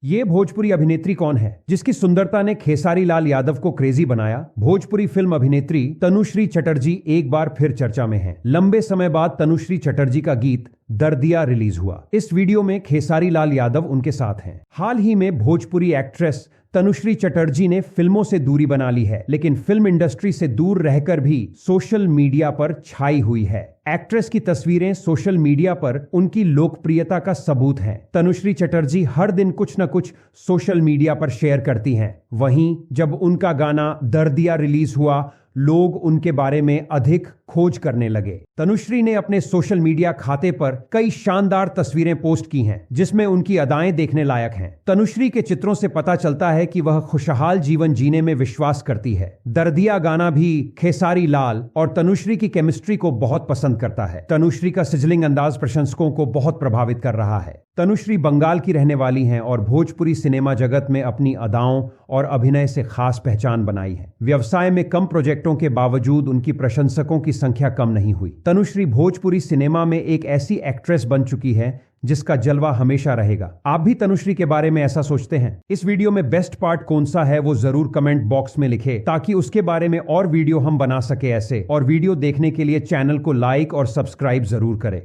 ये भोजपुरी अभिनेत्री कौन है जिसकी सुंदरता ने खेसारी लाल यादव को क्रेजी बनाया? भोजपुरी फिल्म अभिनेत्री तनुश्री चटर्जी एक बार फिर चर्चा में हैं। लंबे समय बाद तनुश्री चटर्जी का गीत दर्दिया रिलीज हुआ। इस वीडियो में खेसारी लाल यादव उनके साथ हैं। हाल ही में भोजपुरी एक्ट्रेस तनुश्री चटर्जी ने फिल्मों से दूरी बना ली है, लेकिन फिल्म इंडस्ट्री से दूर रहकर भी सोशल मीडिया पर छाई हुई है। एक्ट्रेस की तस्वीरें सोशल मीडिया पर उनकी लोकप्रियता का सबूत हैं। तनुश्री चटर्जी हर दिन कुछ न कुछ सोशल मीडिया पर शेयर करती हैं। वहीं जब उनका गाना दर्दिया रिलीज हुआ, लोग उनके बारे में अधिक खोज करने लगे। तनुश्री ने अपने सोशल मीडिया खाते पर कई शानदार तस्वीरें पोस्ट की हैं, जिसमें उनकी अदाएं देखने लायक हैं। तनुश्री के चित्रों से पता चलता है कि वह खुशहाल जीवन जीने में विश्वास करती है। दर्दिया गाना भी खेसारी लाल और तनुश्री की केमिस्ट्री को बहुत पसंद करता है। तनुश्री का सिजलिंग अंदाज प्रशंसकों को बहुत प्रभावित कर रहा है। तनुश्री बंगाल की रहने वाली हैं और भोजपुरी सिनेमा जगत में अपनी अदाओं और अभिनय से खास पहचान बनाई है। व्यवसाय में कम प्रोजेक्टों के बावजूद उनकी प्रशंसकों की संख्या कम नहीं हुई। तनुश्री भोजपुरी सिनेमा में एक ऐसी एक्ट्रेस बन चुकी है जिसका जलवा हमेशा रहेगा। आप भी तनुश्री के बारे में ऐसा सोचते हैं? इस वीडियो में बेस्ट पार्ट कौन सा है वो जरूर कमेंट बॉक्स में लिखें, ताकि उसके बारे में और वीडियो हम बना सके। ऐसे और वीडियो देखने के लिए चैनल को लाइक और सब्सक्राइब जरूर करें।